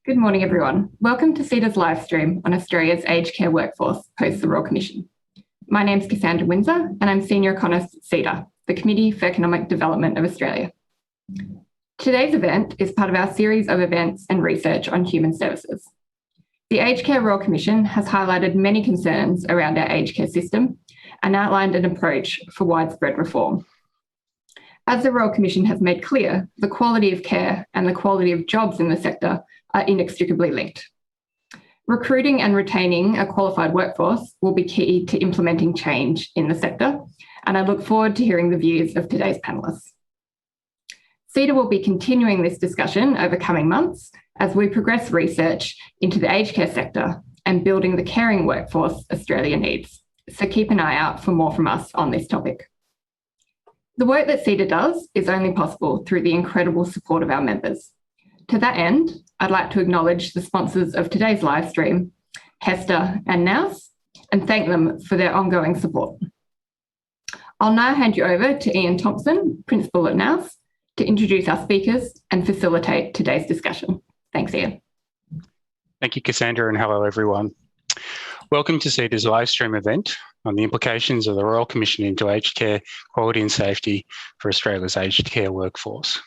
Good morning, everyone. Welcome to CEDA's live stream on Australia's aged care workforce post the Royal Commission. My name's Cassandra Windsor, and I'm Senior Economist at CEDA, the Committee for Economic Development of Australia. Today's event is part of our series of events and research on human services. The Aged Care Royal Commission has highlighted many concerns around our aged care system and outlined an approach for widespread reform. As the Royal Commission has made clear, the quality of care and the quality of jobs in the sector are inextricably linked. Recruiting and retaining a qualified workforce will be key to implementing change in the sector, and I look forward to hearing the views of today's panellists. CEDA will be continuing this discussion over coming months as we progress research into the aged care sector and building the caring workforce Australia needs. So keep an eye out for more from us on this topic. The work that CEDA does is only possible through the incredible support of our members. To that end, I'd like to acknowledge the sponsors of today's live stream, HESTA and Nous, and thank them for their ongoing support. I'll now hand you over to Ian Thompson, Principal at Nous, to introduce our speakers and facilitate today's discussion. Thanks, Ian. Thank you, Cassandra, and hello, everyone. Welcome to CEDA's live stream event on the implications of the Royal Commission into aged care quality and safety for Australia's aged care workforce.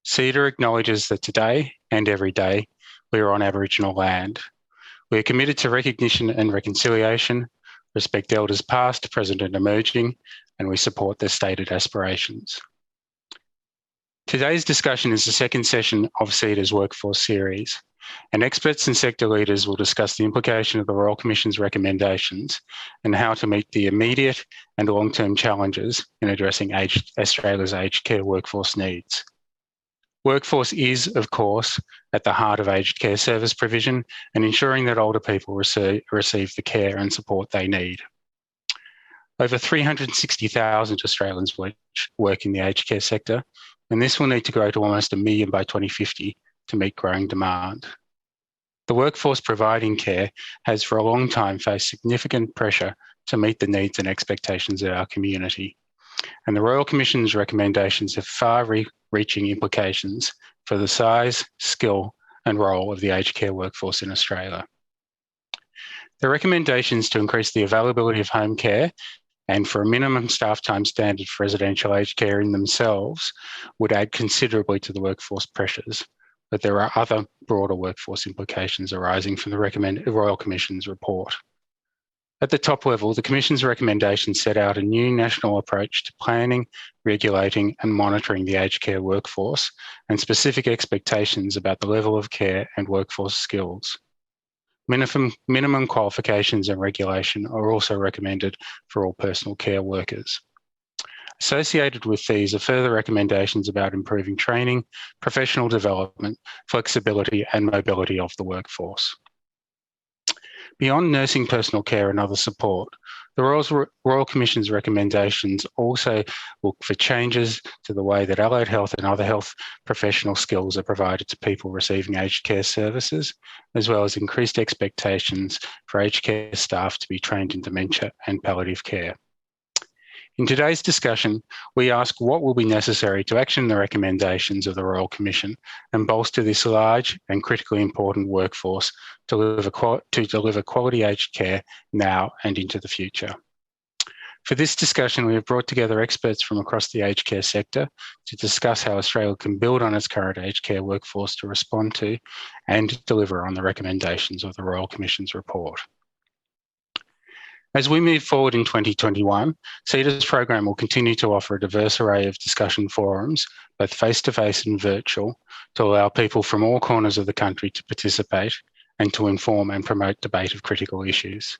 CEDA acknowledges that today and every day we are on Aboriginal land. We are committed to recognition and reconciliation, respect elders past, present and emerging, and we support their stated aspirations. Today's discussion is the second session of CEDA's workforce series, and experts and sector leaders will discuss the implication of the Royal Commission's recommendations and how to meet the immediate and long-term challenges in addressing Australia's aged care workforce needs. Workforce is, of course, at the heart of aged care service provision and ensuring that older people receive the care and support they need. Over 360,000 Australians work in the aged care sector, and this will need to grow to almost 1 million by 2050 to meet growing demand. The workforce providing care has for a long time faced significant pressure to meet the needs and expectations of our community. And the Royal Commission's recommendations have far-reaching implications for the size, skill and role of the aged care workforce in Australia. The recommendations to increase the availability of home care and for a minimum staff time standard for residential aged care in themselves would add considerably to the workforce pressures, but there are other broader workforce implications arising from the Royal Commission's report. At the top level, the Commission's recommendations set out a new national approach to planning, regulating and monitoring the aged care workforce and specific expectations about the level of care and workforce skills. Minimum qualifications and regulation are also recommended for all personal care workers. Associated with these are further recommendations about improving training, professional development, flexibility and mobility of the workforce. Beyond nursing personal care and other support, the Royal Commission's recommendations also look for changes to the way that allied health and other health professional skills are provided to people receiving aged care services, as well as increased expectations for aged care staff to be trained in dementia and palliative care. In today's discussion, we ask what will be necessary to action the recommendations of the Royal Commission and bolster this large and critically important workforce to deliver quality aged care now and into the future. For this discussion, we have brought together experts from across the aged care sector to discuss how Australia can build on its current aged care workforce to respond to and deliver on the recommendations of the Royal Commission's report. As we move forward in 2021, CEDA's program will continue to offer a diverse array of discussion forums, both face-to-face and virtual, to allow people from all corners of the country to participate and to inform and promote debate of critical issues.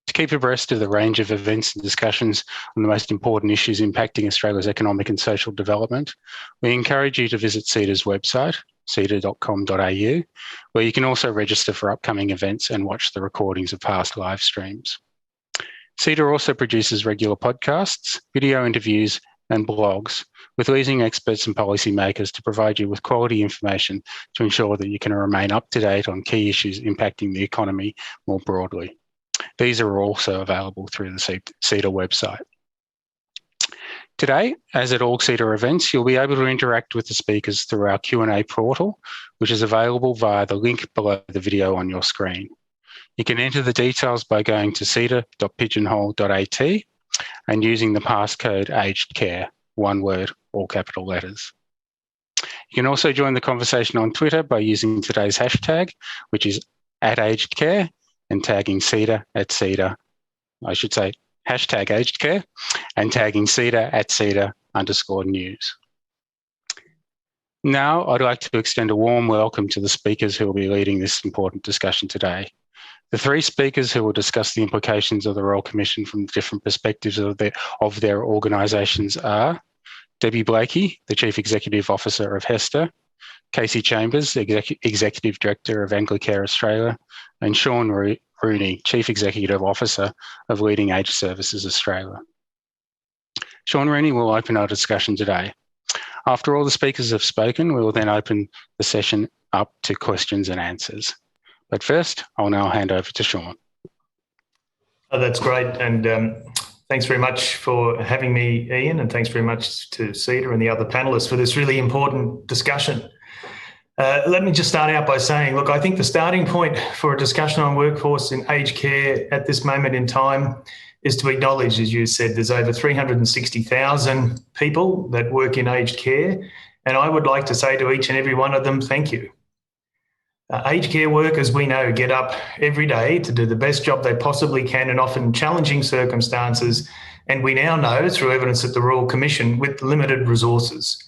To keep abreast of the range of events and discussions on the most important issues impacting Australia's economic and social development, we encourage you to visit CEDA's website, ceda.com.au, where you can also register for upcoming events and watch the recordings of past live streams. CEDA also produces regular podcasts, video interviews and blogs with leading experts and policymakers to provide you with quality information to ensure that you can remain up to date on key issues impacting the economy more broadly. These are also available through the CEDA website. Today, as at all CEDA events, you'll be able to interact with the speakers through our Q&A portal, which is available via the link below the video on your screen. You can enter the details by going to ceda.pigeonhole.at and using the passcode AgedCare, one word, all capital letters. You can also join the conversation on Twitter by using today's hashtag, which is @AgedCare, and tagging CEDA @CEDA. I should say hashtag AgedCare, and tagging CEDA @CEDA_Nous. Now, I'd like to extend a warm welcome to the speakers who will be leading this important discussion today. The three speakers who will discuss the implications of the Royal Commission from different perspectives of their organisations are Debby Blakey, the Chief Executive Officer of HESTA, Kasy Chambers, Executive Director of Anglicare Australia, and Sean Rooney, Chief Executive Officer of Leading Age Services Australia. Sean Rooney will open our discussion today. After all the speakers have spoken, we will then open the session up to questions and answers. But first, I'll now hand over to Sean. Oh, that's great. And thanks very much for having me, Ian, and thanks very much to CEDA and the other panellists for this really important discussion. Let me just start out by saying, look, I think the starting point for a discussion on workforce in aged care at this moment in time is to acknowledge, as you said, there's over 360,000 people that work in aged care. And I would like to say to each and every one of them, thank you. Aged care workers, we know, get up every day to do the best job they possibly can in often challenging circumstances. And we now know through evidence at the Royal Commission with limited resources.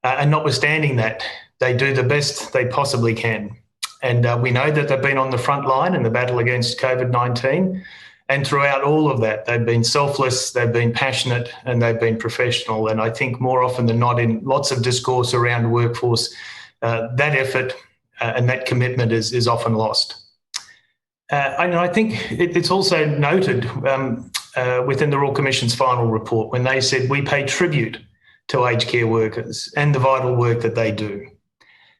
And notwithstanding that, they do the best they possibly can. And we know that they've been on the front line in the battle against COVID-19. And throughout all of that, they've been selfless, they've been passionate, and they've been professional. And I think more often than not in lots of discourse around the workforce, that effort and that commitment is often lost. And I think it's also noted within the Royal Commission's final report when they said we pay tribute to aged care workers and the vital work that they do.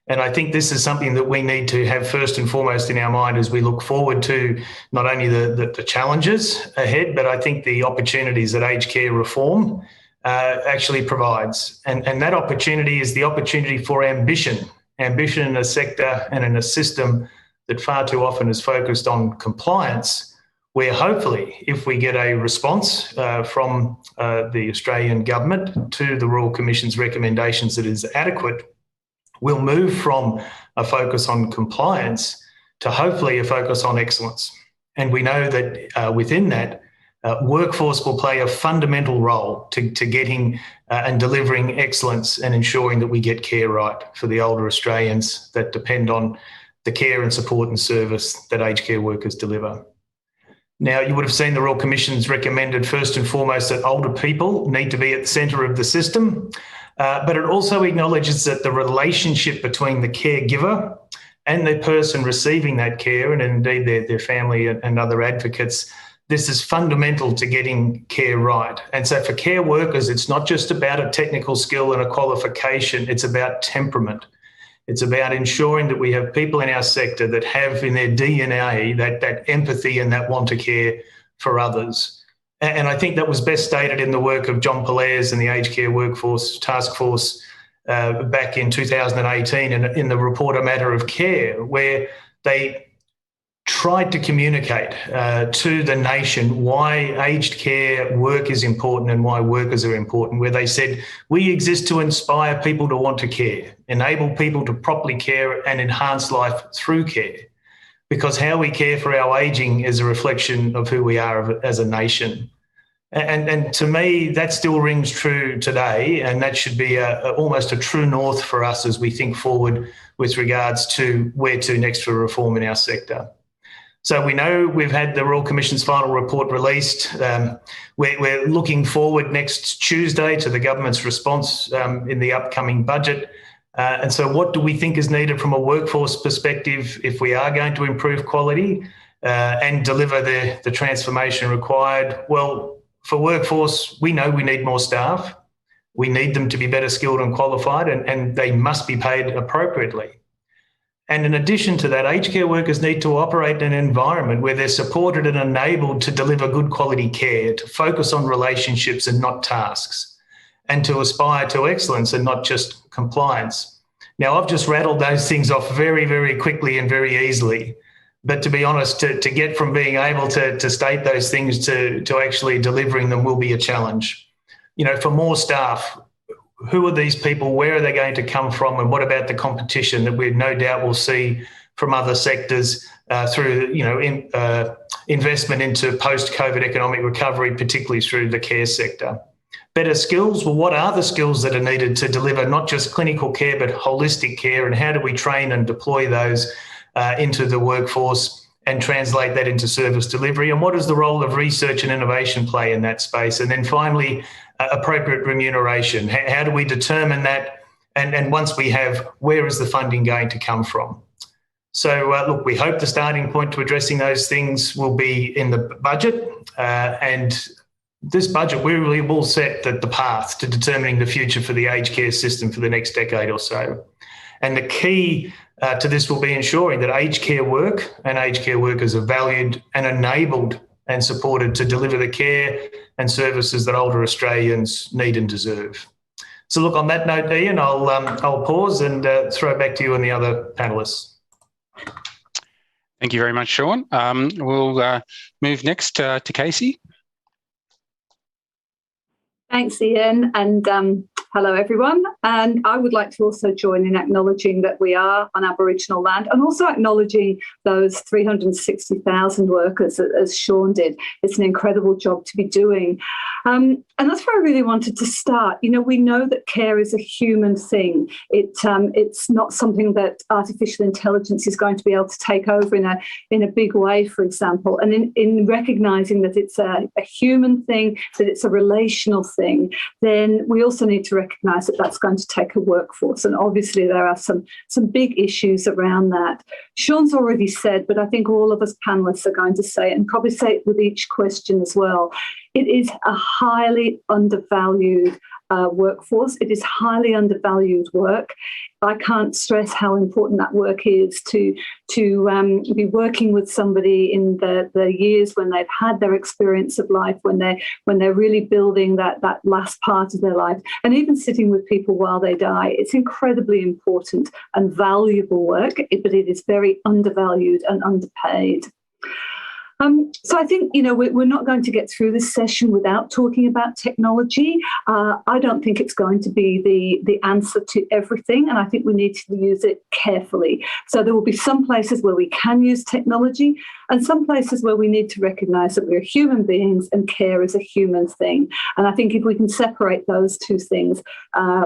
And I think this is something that we need to have first and foremost in our mind as we look forward to not only the challenges ahead, but I think the opportunities that aged care reform actually provides. And that opportunity is the opportunity for ambition in a sector and in a system that far too often is focused on compliance, where hopefully if we get a response from the Australian government to the Royal Commission's recommendations that is adequate, we'll move from a focus on compliance to hopefully a focus on excellence. And we know that within that, workforce will play a fundamental role to getting and delivering excellence and ensuring that we get care right for the older Australians that depend on the care and support and service that aged care workers deliver. Now, you would have seen the Royal Commission's recommended first and foremost that older people need to be at the centre of the system, but it also acknowledges that the relationship between the caregiver and the person receiving that care, and indeed their family and other advocates, this is fundamental to getting care right. And so for care workers, it's not just about a technical skill and a qualification, it's about temperament. It's about ensuring that we have people in our sector that have in their DNA that empathy and that want to care for others. And I think that was best stated in the work of John Polaires and the Aged Care Workforce Task Force back in 2018 in the report A Matter of Care, where they tried to communicate to the nation why aged care work is important and why workers are important, where they said, we exist to inspire people to want to care, enable people to properly care and enhance life through care, because how we care for our ageing is a reflection of who we are as a nation. And to me, that still rings true today, and that should be almost a true north for us as we think forward with regards to where to next for reform in our sector. So we know we've had the Royal Commission's final report released. We're looking forward next Tuesday to the government's response in the upcoming budget. And so what do we think is needed from a workforce perspective if we are going to improve quality and deliver the transformation required? Well, for workforce, we know we need more staff. We need them to be better skilled and qualified, and they must be paid appropriately. And in addition to that, aged care workers need to operate in an environment where they're supported and enabled to deliver good quality care, to focus on relationships and not tasks. and to aspire to excellence and not just compliance. Now, I've just rattled those things off very, very quickly and very easily. But to be honest, to get from being able to state those things to actually delivering them will be a challenge. You know, for more staff, who are these people? Where are they going to come from? And what about the competition that we no doubt will see from other sectors through, you know, investment into post-COVID economic recovery, particularly through the care sector? Better skills. Well, what are the skills that are needed to deliver not just clinical care, but holistic care? And how do we train and deploy those into the workforce and translate that into service delivery? And what does the role of research and innovation play in that space? And then finally, appropriate remuneration. How do we determine that? And once we have, where is the funding going to come from? So, look, we hope the starting point to addressing those things will be in the budget. And this budget, we really will set the path to determining the future for the aged care system for the next decade or so. And the key to this will be ensuring that aged care work and aged care workers are valued and enabled and supported to deliver the care and services that older Australians need and deserve. So, look, on that note, Ian, I'll pause and throw it back to you and the other panellists. Thank you very much, Sean. We'll move next to Kasy. Thanks, Ian, and hello, everyone. And I would like to also join in acknowledging that we are on Aboriginal land and also acknowledging those 360,000 workers, as Sean did. It's an incredible job to be doing. And that's where I really wanted to start. You know, we know that care is a human thing. It's not something that artificial intelligence is going to be able to take over in a big way, for example. And in recognising that it's a human thing, that it's a relational thing, then we also need to recognise that that's going to take a workforce. And obviously there are some big issues around that. Sean's already said, but I think all of us panellists are going to say it, and probably say it with each question as well. It is a highly undervalued workforce. It is highly undervalued work. I can't stress how important that work is to be working with somebody in the years when they've had their experience of life, when they're really building that last part of their life, and even sitting with people while they die. It's incredibly important and valuable work, but it is very undervalued and underpaid. So I think, you know, we're not going to get through this session without talking about technology. I don't think it's going to be the answer to everything, and I think we need to use it carefully. So there will be some places where we can use technology and some places where we need to recognise that we're human beings and care is a human thing. And I think if we can separate those two things,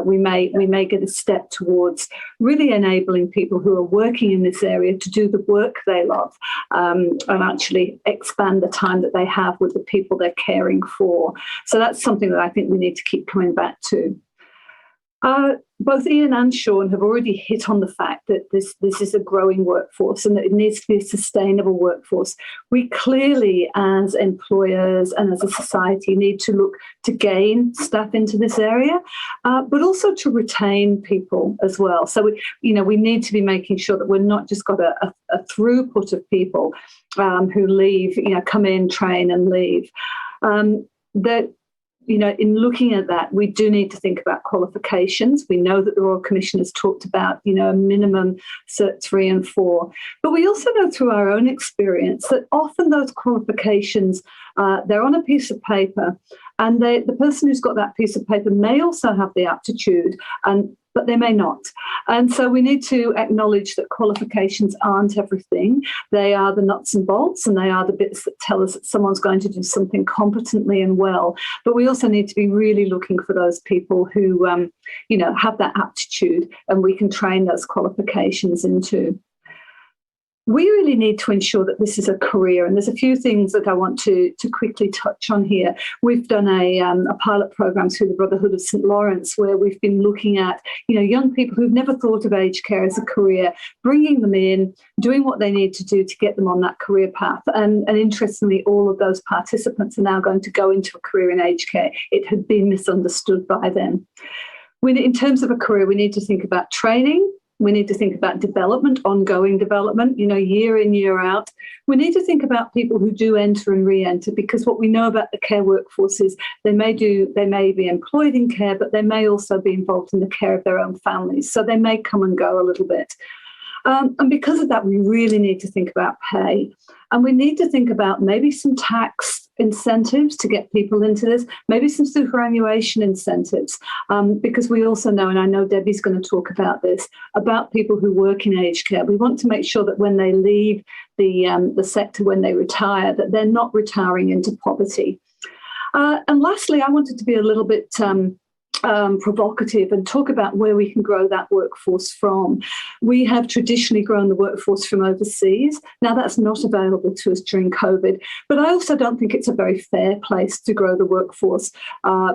we may get a step towards really enabling people who are working in this area to do the work they love, and actually expand the time that they have with the people they're caring for. So that's something that I think we need to keep coming back to. Both Ian and Sean have already hit on the fact that this is a growing workforce and that it needs to be a sustainable workforce. We clearly, as employers and as a society, need to look to gain staff into this area, but also to retain people as well. So we need to be making sure that we're not just got a throughput of people who leave, come in, train and leave. In looking at that, we do need to think about qualifications. We know that the Royal Commission has talked about, a minimum Cert 3 and 4. But we also know through our own experience that often those qualifications, they're on a piece of paper, and the person who's got that piece of paper may also have the aptitude, but they may not. And so we need to acknowledge that qualifications aren't everything. They are the nuts and bolts, and they are the bits that tell us that someone's going to do something competently and well. But we also need to be really looking for those people who, have that aptitude, and we can train those qualifications into. We really need to ensure that this is a career, and there's a few things that I want to quickly touch on here. We've done a pilot program through the Brotherhood of St Lawrence where we've been looking at, young people who've never thought of aged care as a career, bringing them in, doing what they need to do to get them on that career path. And interestingly, all of those participants are now going to go into a career in aged care. It had been misunderstood by them. In terms of a career, we need to think about training. We need to think about development, ongoing development, year in, year out. We need to think about people who do enter and re-enter, because what we know about the care workforce is they may be employed in care, but they may also be involved in the care of their own families. So they may come and go a little bit. And because of that, we really need to think about pay. And we need to think about maybe some tax incentives to get people into this, maybe some superannuation incentives, because we also know, and I know Debbie's going to talk about this, about people who work in aged care. We want to make sure that when they leave the sector, when they retire, that they're not retiring into poverty. And lastly, I wanted to be a little bit provocative and talk about where we can grow that workforce from. We have traditionally grown the workforce from overseas. Now that's not available to us during COVID, but I also don't think it's a very fair place to grow the workforce.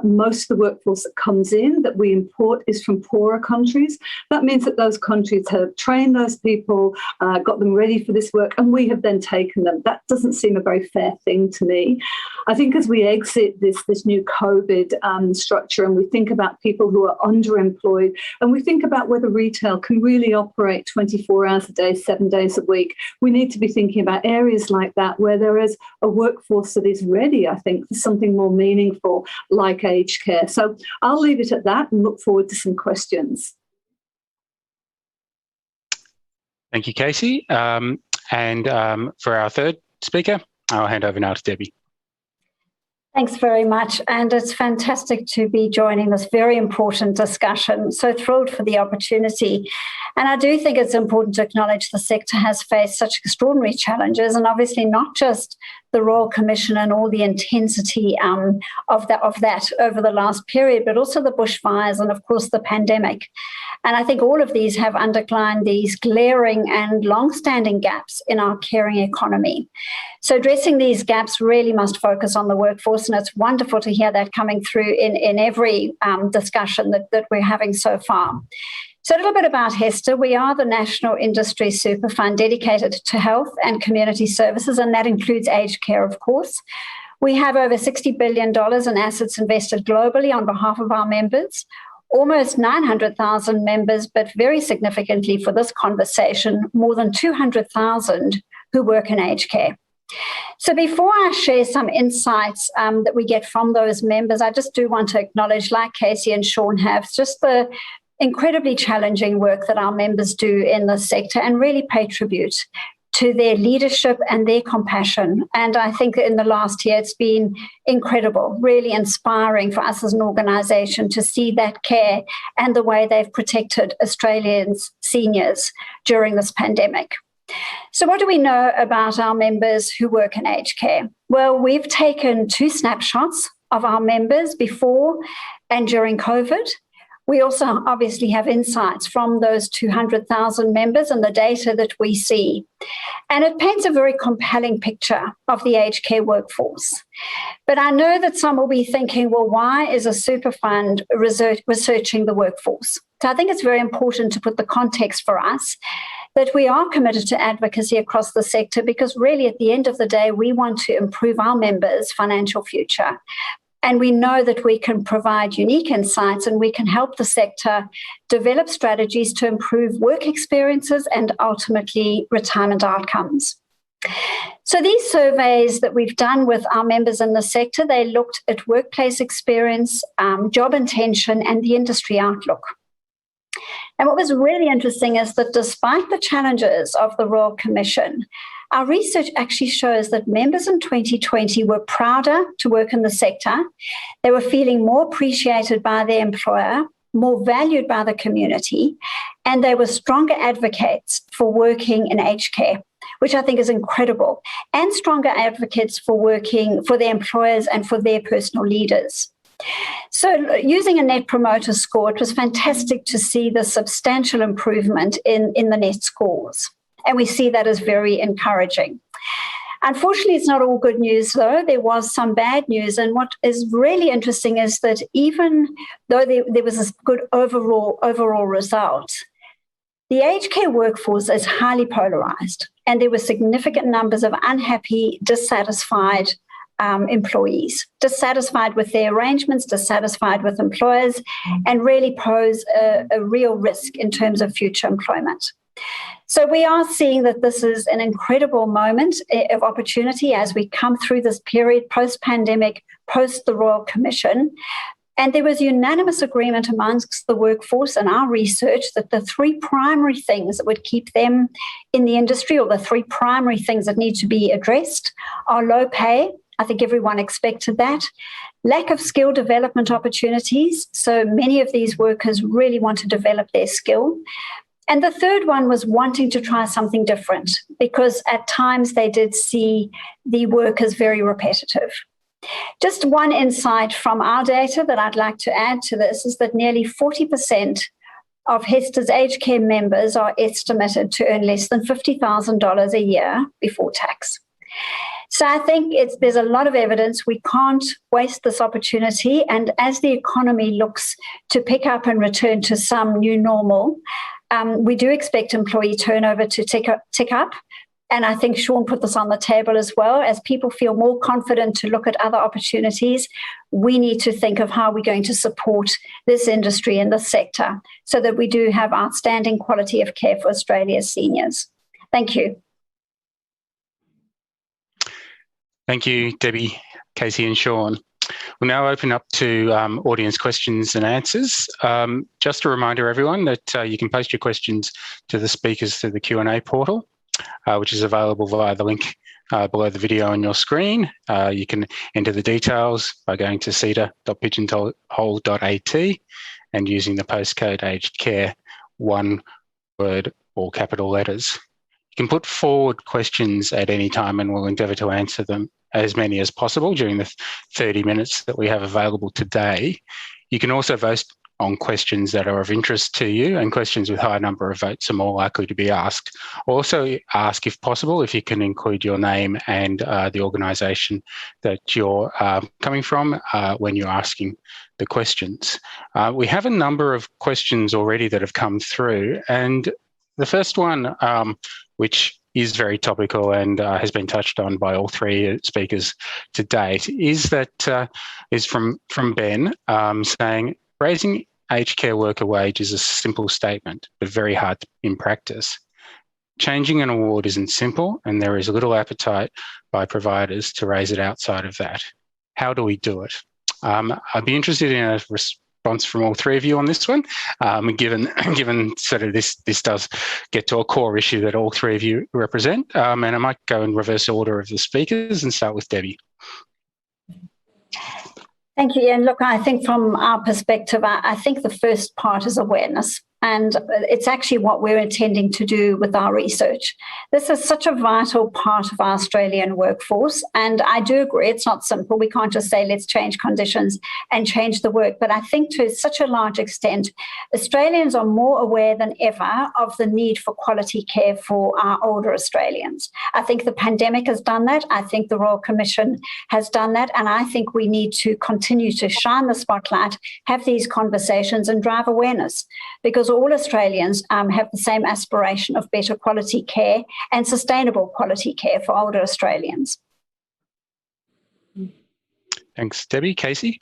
Most of the workforce that comes in, that we import, is from poorer countries. That means that those countries have trained those people, got them ready for this work, and we have then taken them. That doesn't seem a very fair thing to me. I think as we exit this new COVID structure, and we think about people who are underemployed, and we think about whether retail can really operate 24 hours a day, 7 days a week, we need to be thinking about areas like that where there is a workforce that is ready, I think, for something more meaningful like aged care. So I'll leave it at that and look forward to some questions. Thank you, Kasy. And for our third speaker, I'll hand over now to Debbie. Thanks very much, and it's fantastic to be joining this very important discussion. So thrilled for the opportunity. And I do think it's important to acknowledge the sector has faced such extraordinary challenges, and obviously not just the Royal Commission and all the intensity of that over the last period, but also the bushfires and, of course, the pandemic. And I think all of these have underlined these glaring and long-standing gaps in our caring economy. So addressing these gaps really must focus on the workforce, and it's wonderful to hear that coming through in every discussion that we're having so far. So a little bit about HESTA. We are the National Industry Super Fund dedicated to health and community services, and that includes aged care, of course. We have over $60 billion in assets invested globally on behalf of our members, almost 900,000 members, but very significantly for this conversation, more than 200,000 who work in aged care. So before I share some insights that we get from those members, I just do want to acknowledge, like Kasy and Sean have, just the incredibly challenging work that our members do in this sector, and really pay tribute to their leadership and their compassion. And I think in the last year, it's been incredible, really inspiring for us as an organisation to see that care and the way they've protected Australians' seniors during this pandemic. So what do we know about our members who work in aged care? Well, we've taken 2 snapshots of our members before and during COVID. We also obviously have insights from those 200,000 members and the data that we see. And it paints a very compelling picture of the aged care workforce. But I know that some will be thinking, well, why is a super fund researching the workforce? So I think it's very important to put the context for us that we are committed to advocacy across the sector, because really at the end of the day, we want to improve our members' financial future. And we know that we can provide unique insights, and we can help the sector develop strategies to improve work experiences and ultimately retirement outcomes. So these surveys that we've done with our members in the sector, they looked at workplace experience, job intention, and the industry outlook. And what was really interesting is that despite the challenges of the Royal Commission, our research actually shows that members in 2020 were prouder to work in the sector. They were feeling more appreciated by their employer, more valued by the community, and they were stronger advocates for working in aged care, which I think is incredible, and stronger advocates for working for their employers and for their personal leaders. So using a Net Promoter Score, it was fantastic to see the substantial improvement in the net scores. And we see that as very encouraging. Unfortunately, it's not all good news, though. There was some bad news. And what is really interesting is that even though there was a good overall result, the aged care workforce is highly polarised. And there were significant numbers of unhappy, dissatisfied employees, dissatisfied with their arrangements, dissatisfied with employers, and really pose a real risk in terms of future employment. So we are seeing that this is an incredible moment of opportunity as we come through this period post-pandemic, post the Royal Commission. And there was unanimous agreement amongst the workforce and our research that the three primary things that would keep them in the industry, or the three primary things that need to be addressed, are low pay. I think everyone expected that. Lack of skill development opportunities. So many of these workers really want to develop their skill. And the third one was wanting to try something different, because at times they did see the work as very repetitive. Just one insight from our data that I'd like to add to this is that nearly 40% of HESTA's aged care members are estimated to earn less than $50,000 a year before tax. So I think there's a lot of evidence we can't waste this opportunity. And as the economy looks to pick up and return to some new normal, we do expect employee turnover to tick up. And I think Sean put this on the table as well. As people feel more confident to look at other opportunities, we need to think of how we're going to support this industry and this sector so that we do have outstanding quality of care for Australia's seniors. Thank you. Thank you, Debbie, Kasy and Sean. We'll now open up to audience questions and answers. Just a reminder, everyone, that you can post your questions to the speakers through the Q&A portal, which is available via the link below the video on your screen. You can enter the details by going to ceda.pigeonhole.at and using the postcode aged care, one word, all capital letters. You can put forward questions at any time and we'll endeavour to answer them, as many as possible, during the 30 minutes that we have available today. You can also vote on questions that are of interest to you, and questions with a high number of votes are more likely to be asked. Also ask, if possible, if you can include your name and the organisation that you're coming from when you're asking the questions. We have a number of questions already that have come through, and the first one, which is very topical and has been touched on by all three speakers to date, is from Ben, saying, raising aged care worker wage is a simple statement, but very hard in practice. Changing an award isn't simple, and there is little appetite by providers to raise it outside of that. How do we do it? I'd be interested in a response from all three of you on this one, given sort of this does get to a core issue that all three of you represent. And I might go in reverse order of the speakers and start with Debbie. Thank you, Ian. Look, I think from our perspective, I think the first part is awareness. And it's actually what we're intending to do with our research. This is such a vital part of our Australian workforce. And I do agree, it's not simple. We can't just say, let's change conditions and change the work. But I think to such a large extent, Australians are more aware than ever of the need for quality care for our older Australians. I think the pandemic has done that. I think the Royal Commission has done that. And I think we need to continue to shine the spotlight, have these conversations and drive awareness, because all Australians have the same aspiration of better quality care and sustainable quality care for older Australians. Thanks, Debbie. Kasy?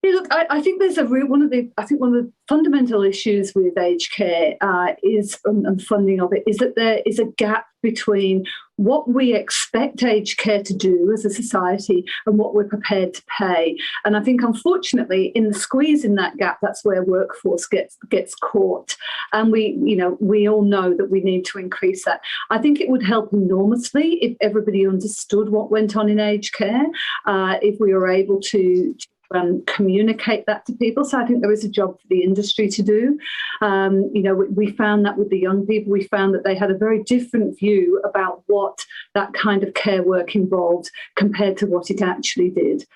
Yeah, look, I think there's one of the fundamental issues with aged care and funding of it is that there is a gap between what we expect aged care to do as a society and what we're prepared to pay. And I think, unfortunately, in the squeeze in that gap, that's where workforce gets caught. And we all know that we need to increase that. I think it would help enormously if everybody understood what went on in aged care, if we were able to communicate that to people. So I think there is a job for the industry to do. We found that with the young people, we found that they had a very different view about what that kind of care work involved compared to what it actually did.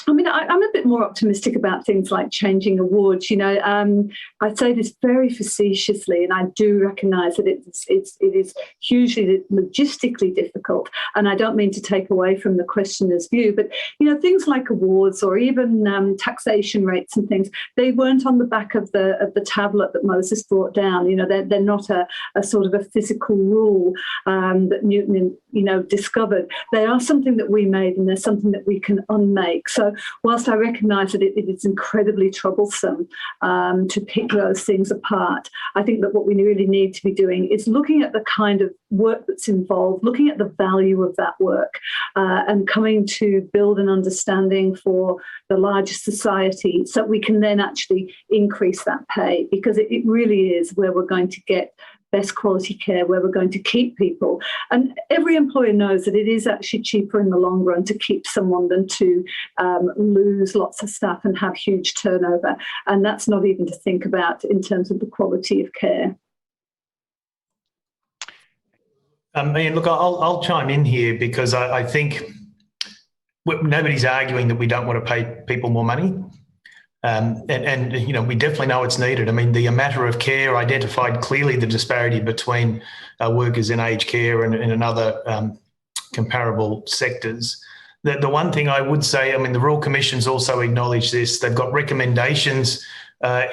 I mean, I'm a bit more optimistic about things like changing awards. I say this very facetiously, and I do recognise that it is hugely logistically difficult. And I don't mean to take away from the questioner's view, but things like awards or even taxation rates and things, they weren't on the back of the tablet that Moses brought down. They're not a sort of a physical rule that Newton discovered. They are something that we made, and they're something that we can unmake. So whilst I recognise that it is incredibly troublesome to pick those things apart, I think that what we really need to be doing is looking at the kind of work that's involved, looking at the value of that work, and coming to build an understanding for the larger society so that we can then actually increase that pay, because it really is where we're going to get best quality care, where we're going to keep people. And every employer knows that it is actually cheaper in the long run to keep someone than to lose lots of staff and have huge turnover. And that's not even to think about in terms of the quality of care. Ian, look, I'll chime in here because I think nobody's arguing that we don't want to pay people more money. We definitely know it's needed. I mean, the matter of care identified clearly the disparity between workers in aged care and in other comparable sectors. The one thing I would say, I mean, the Royal Commission's also acknowledged this. They've got recommendations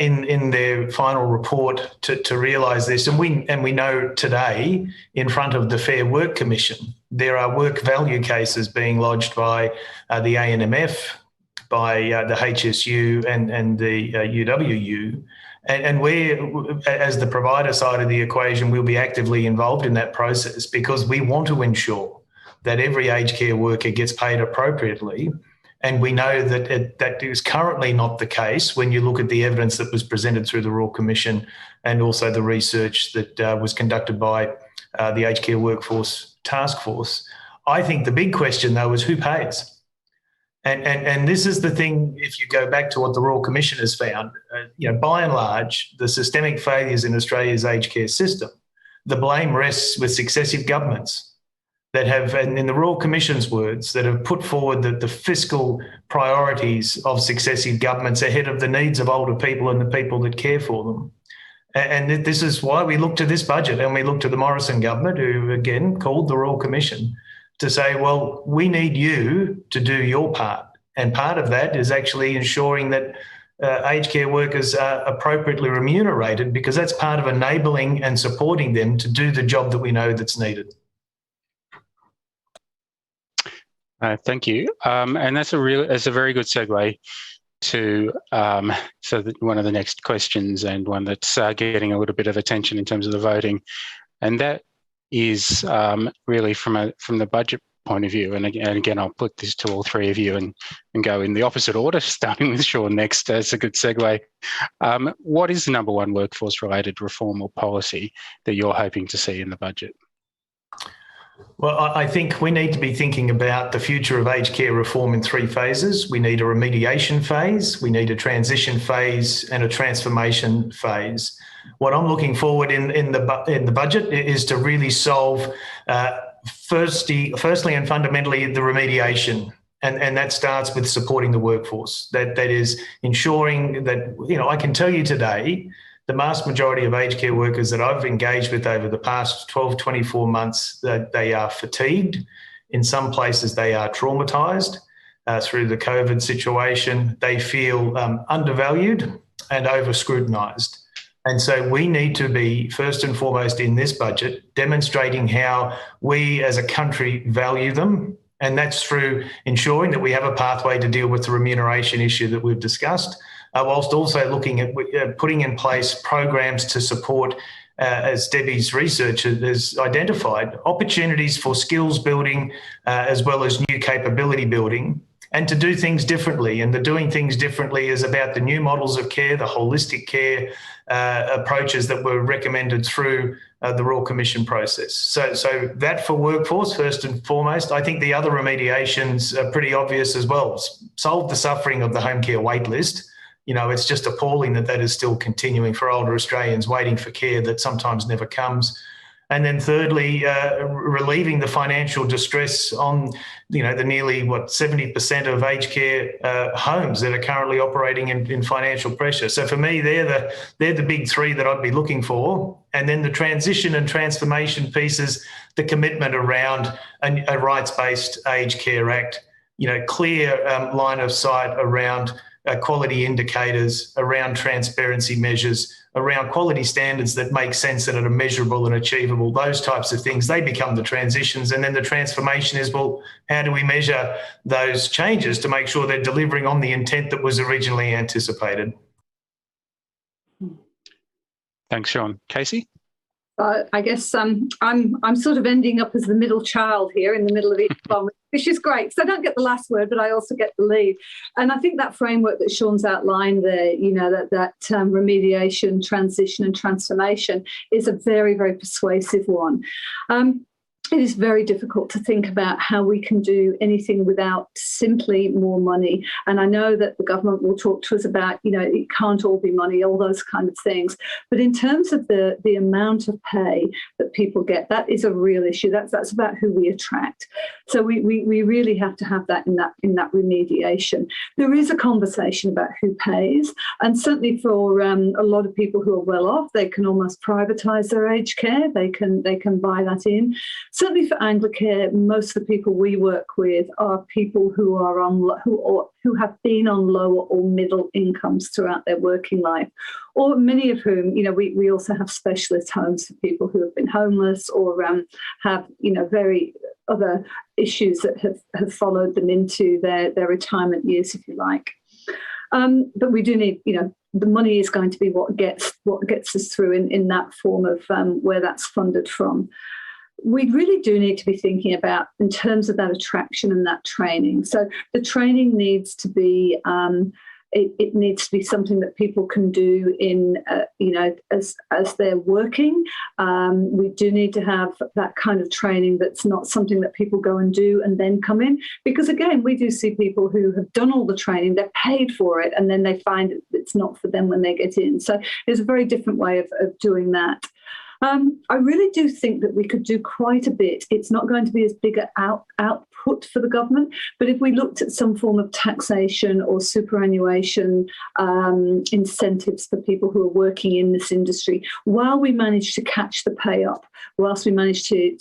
in their final report to realise this. And we know today, in front of the Fair Work Commission, there are work value cases being lodged by the ANMF, by the HSU and the UWU. And we, as the provider side of the equation, will be actively involved in that process because we want to ensure that every aged care worker gets paid appropriately. And we know that that is currently not the case when you look at the evidence that was presented through the Royal Commission and also the research that was conducted by the Aged Care Workforce Task Force. I think the big question, though, is who pays? And this is the thing, if you go back to what the Royal Commission has found, by and large, the systemic failures in Australia's aged care system, the blame rests with successive governments that have, and in the Royal Commission's words, that have put forward the fiscal priorities of successive governments ahead of the needs of older people and the people that care for them. And this is why we look to this budget and we look to the Morrison government, who again called the Royal Commission to say, well, we need you to do your part. And part of that is actually ensuring that aged care workers are appropriately remunerated, because that's part of enabling and supporting them to do the job that we know that's needed. Thank you. And that's a very good segue to so that one of the next questions, and one that's getting a little bit of attention in terms of the voting, and that is really from the budget point of view. And again, I'll put this to all three of you and go in the opposite order, starting with Sean next as a good segue. What is the number one workforce-related reform or policy that you're hoping to see in the budget? Well, I think we need to be thinking about the future of aged care reform in three phases. We need a remediation phase, we need a transition phase, and a transformation phase. What I'm looking forward in the budget is to really solve, firstly and fundamentally, the remediation. And that starts with supporting the workforce. That is ensuring that, I can tell you today, the vast majority of aged care workers that I've engaged with over the past 12, 24 months, that they are fatigued. In some places, they are traumatised through the COVID situation. They feel undervalued and over-scrutinised. And so we need to be, first and foremost in this budget, demonstrating how we as a country value them. And that's through ensuring that we have a pathway to deal with the remuneration issue that we've discussed, whilst also looking at putting in place programs to support, as Debby's research has identified, opportunities for skills building as well as new capability building, and to do things differently. And the doing things differently is about the new models of care, the holistic care approaches that were recommended through the Royal Commission process. So that for workforce, first and foremost. I think the other remediations are pretty obvious as well. Solve the suffering of the home care wait list. It's just appalling that is still continuing for older Australians waiting for care that sometimes never comes. And then thirdly, relieving the financial distress on, the nearly 70% of aged care homes that are currently operating in financial pressure. So for me, they're the big three that I'd be looking for. And then the transition and transformation pieces, the commitment around a rights-based Aged Care Act, clear line of sight around quality indicators, around transparency measures, around quality standards that make sense and are measurable and achievable, those types of things, they become the transitions. And then the transformation is, well, how do we measure those changes to make sure they're delivering on the intent that was originally anticipated? Thanks, Sean. Kasy? I guess I'm sort of ending up as the middle child here in the middle of each one, which is great. So I don't get the last word, but I also get the lead. And I think that framework that Sean's outlined there, that remediation, transition and transformation is a very, very persuasive one. It is very difficult to think about how we can do anything without simply more money. And I know that the government will talk to us about, it can't all be money, all those kind of things. But in terms of the amount of pay that people get, that is a real issue. That's about who we attract. So we really have to have that in that remediation. There is a conversation about who pays. And certainly for a lot of people who are well off, they can almost privatise their aged care. They can buy that in. Certainly for Anglicare, most of the people we work with are people who are who have been on lower or middle incomes throughout their working life, or many of whom, we also have specialist homes for people who have been homeless or have, very other issues that have followed them into their retirement years, if you like. But we do need, the money is going to be what gets us through in that form of where that's funded from. We really do need to be thinking about in terms of that attraction and that training. So the training needs to be, it needs to be something that people can do in, as they're working. We do need to have that kind of training that's not something that people go and do and then come in. Because again, we do see people who have done all the training, they're paid for it, and then they find it's not for them when they get in. So there's a very different way of doing that. I really do think that we could do quite a bit. It's not going to be as big an output for the government, but if we looked at some form of taxation or superannuation incentives for people who are working in this industry, while we manage to catch the pay up, whilst we manage to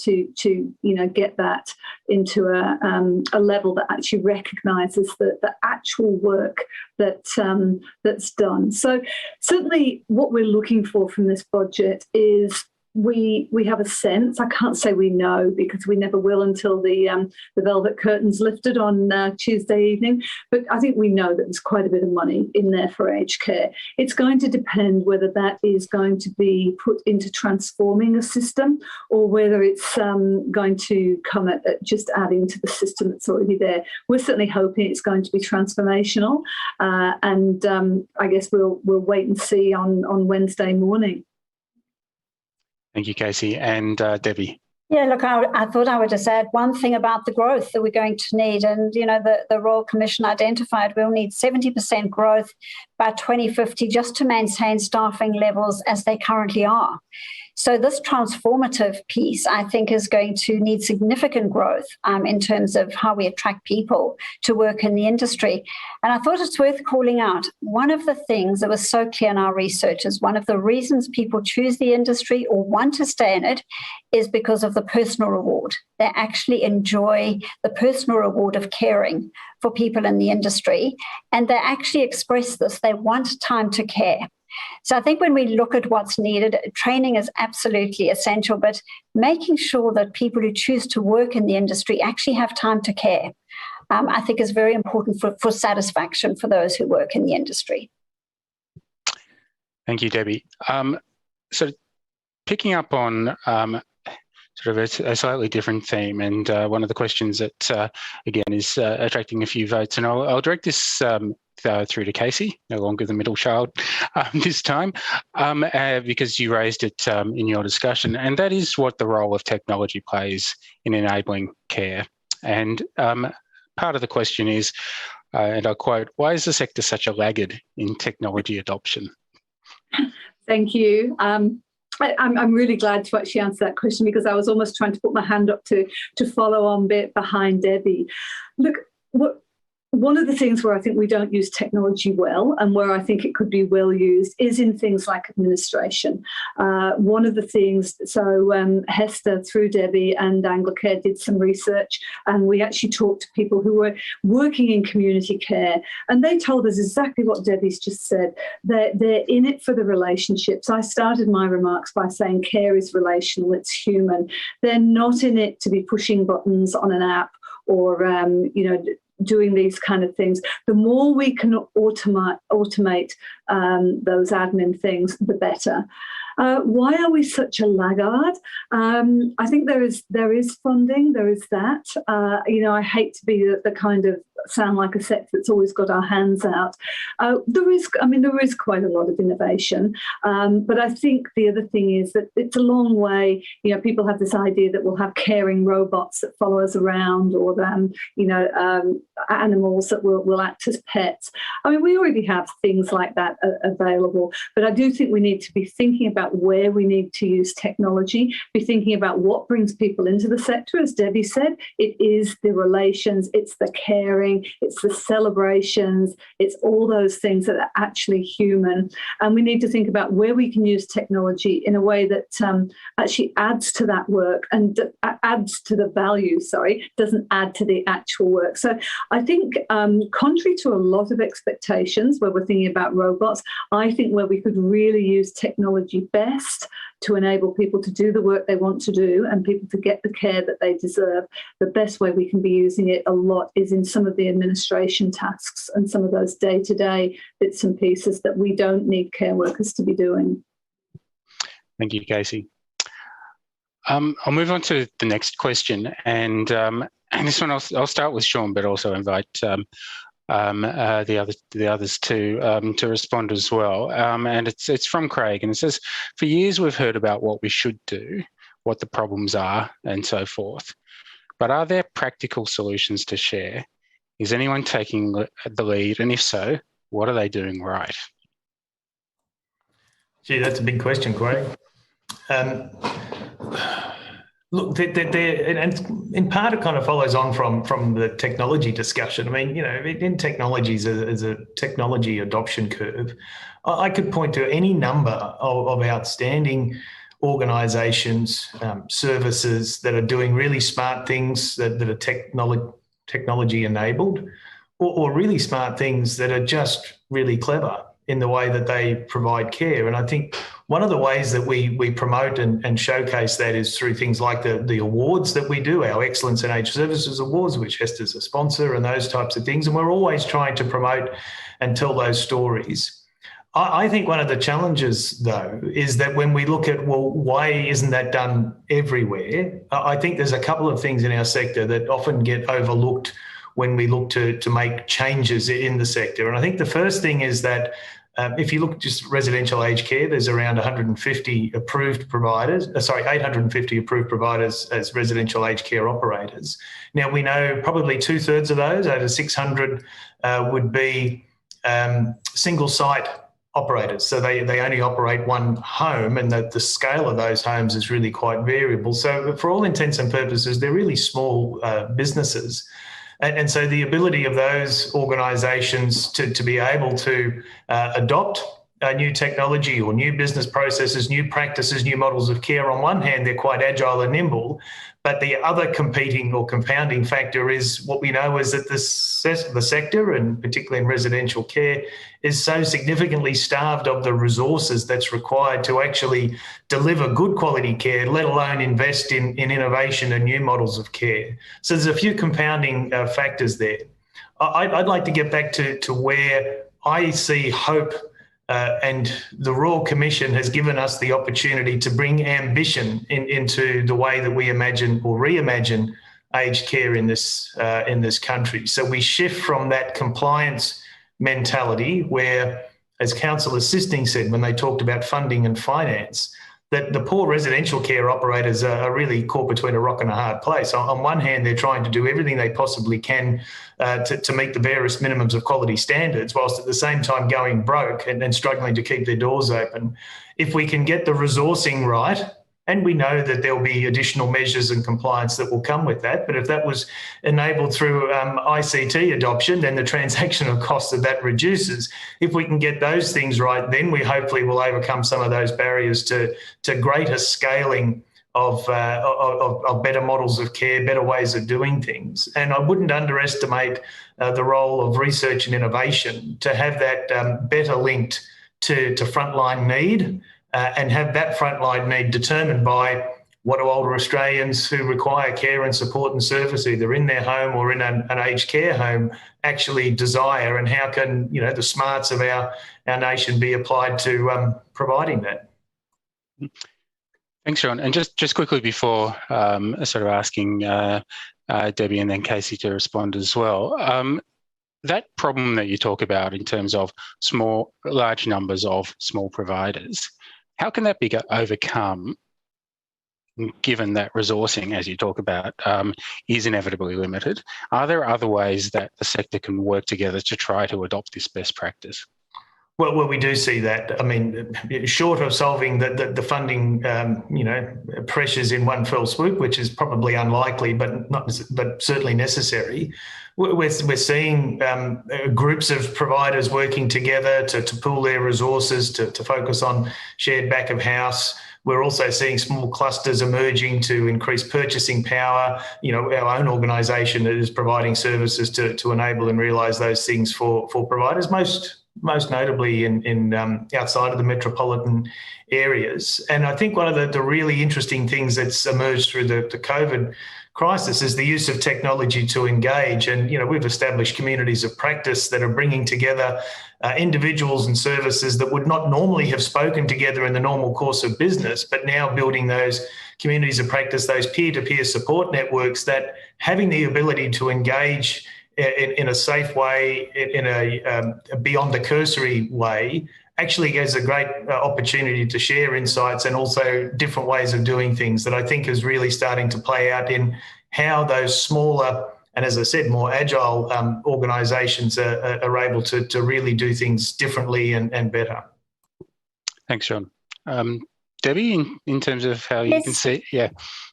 get that into a level that actually recognises the actual work that's done. So certainly what we're looking for from this budget is we have a sense. I can't say we know because we never will until the velvet curtain's lifted on Tuesday evening. But I think we know that there's quite a bit of money in there for aged care. It's going to depend whether that is going to be put into transforming a system or whether it's going to come at just adding to the system that's already there. We're certainly hoping it's going to be transformational, and I guess we'll wait and see on Wednesday morning. Thank you, Kasy. And Debby. Yeah, look, I thought I would just add one thing about the growth that we're going to need. And, the Royal Commission identified we'll need 70% growth by 2050 just to maintain staffing levels as they currently are. So this transformative piece, I think, is going to need significant growth in terms of how we attract people to work in the industry. And I thought it's worth calling out one of the things that was so clear in our research is one of the reasons people choose the industry or want to stay in it is because of the personal reward. They actually enjoy the personal reward of caring for people in the industry. And they actually express this. They want time to care. So I think when we look at what's needed, training is absolutely essential, but making sure that people who choose to work in the industry actually have time to care, I think is very important for satisfaction for those who work in the industry. Thank you, Debby. So picking up on sort of a slightly different theme, and one of the questions that, again, is attracting a few votes, and I'll direct this through to Kasy, no longer the middle child this time, because you raised it in your discussion, and that is what the role of technology plays in enabling care. And part of the question is, and I quote, why is the sector such a laggard in technology adoption? Thank you. I'm really glad to actually answer that question, because I was almost trying to put my hand up to follow on bit behind Debbie. Look, one of the things where I think we don't use technology well, and where I think it could be well used, is in things like administration. One of the things, so HESTA through Debby and Anglicare did some research, and we actually talked to people who were working in community care, and they told us exactly what Debbie's just said. They're in it for the relationships. I started my remarks by saying care is relational, it's human. They're not in it to be pushing buttons on an app or, doing these kind of things. The more we can automate those admin things, the better. Why are we such a laggard? I think there is funding. There is that. I hate to be the kind of sound like a sector that's always got our hands out. There is quite a lot of innovation. But I think the other thing is that it's a long way. People have this idea that we'll have caring robots that follow us around, or animals that will act as pets. We already have things like that available. But I do think we need to be thinking about where we need to use technology, be thinking about what brings people into the sector. As Debbie said, it is the relations, it's the caring, it's the celebrations, it's all those things that are actually human. And we need to think about where we can use technology in a way that actually adds to that work and adds to the value, doesn't add to the actual work. So I think contrary to a lot of expectations where we're thinking about robots, I think where we could really use technology best to enable people to do the work they want to do and people to get the care that they deserve, the best way we can be using it a lot is in some of the administration tasks and some of those day-to-day bits and pieces that we don't need care workers to be doing. Thank you, Kasy. I'll move on to the next question, and this one I'll start with Sean, but also invite the others to respond as well. And it's from Craig, and it says, for years we've heard about what we should do, what the problems are, and so forth. But are there practical solutions to share? Is anyone taking the lead? And if so, what are they doing right? Gee, that's a big question, Craig. Look, and in part it kind of follows on from the technology discussion. In technologies, as a technology adoption curve, I could point to any number of outstanding organisations, services that are doing really smart things that are technology enabled, or really smart things that are just really clever in the way that they provide care. And I think one of the ways that we promote and showcase that is through things like the awards that we do, our Excellence in Aged Services Awards, which HESTA is a sponsor, and those types of things. And we're always trying to promote and tell those stories. I think one of the challenges, though, is that when we look at, well, why isn't that done everywhere? I think there's a couple of things in our sector that often get overlooked when we look to make changes in the sector. And I think the first thing is that if you look at just residential aged care, there's around 850 approved providers as residential aged care operators. Now, we know probably 2/3 of those, over 600, would be single site operators. So they only operate one home, and the scale of those homes is really quite variable. So for all intents and purposes, they're really small businesses. And so the ability of those organisations to be able to adopt new technology or new business processes, new practices, new models of care, on one hand, they're quite agile and nimble, but the other competing or compounding factor is what we know is that the sector, and particularly in residential care, is so significantly starved of the resources that's required to actually deliver good quality care, let alone invest in innovation and new models of care. So there's a few compounding factors there. I'd like to get back to where I see hope, and the Royal Commission has given us the opportunity to bring ambition into the way that we imagine or reimagine aged care in this country. So we shift from that compliance mentality where, as Councillor Sisting said when they talked about funding and finance, that the poor residential care operators are really caught between a rock and a hard place. On one hand, they're trying to do everything they possibly can to meet the various minimums of quality standards, whilst at the same time going broke and struggling to keep their doors open. If we can get the resourcing right, and we know that there'll be additional measures and compliance that will come with that, but if that was enabled through ICT adoption, then the transactional cost of that reduces. If we can get those things right, then we hopefully will overcome some of those barriers to greater scaling of better models of care, better ways of doing things. And I wouldn't underestimate the role of research and innovation to have that better linked to frontline need. And have that frontline need determined by what do older Australians who require care and support and service, either in their home or in an aged care home, actually desire, and how can the smarts of our nation be applied to providing that. Thanks, Sean. And just quickly before sort of asking Debbie and then Kasy to respond as well, that problem that you talk about in terms of large numbers of small providers, how can that be overcome given that resourcing, as you talk about, is inevitably limited? Are there other ways that the sector can work together to try to adopt this best practice? Well, we do see that. I mean, short of solving the funding, pressures in one fell swoop, which is probably unlikely, but certainly necessary. We're seeing groups of providers working together to pool their resources to focus on shared back of house. We're also seeing small clusters emerging to increase purchasing power. Our own organisation is providing services to enable and realise those things for providers, most notably in outside of the metropolitan areas. And I think one of the really interesting things that's emerged through the COVID crisis is the use of technology to engage. And, we've established communities of practice that are bringing together individuals and services that would not normally have spoken together in the normal course of business, but now building those communities of practice, those peer-to-peer support networks that having the ability to engage in a safe way, in a beyond the cursory way, actually gives a great opportunity to share insights and also different ways of doing things that I think is really starting to play out in how those smaller and, as I said, more agile organisations are able to really do things differently and better. Thanks, Sean. Debbie, in terms of how you can see, yeah.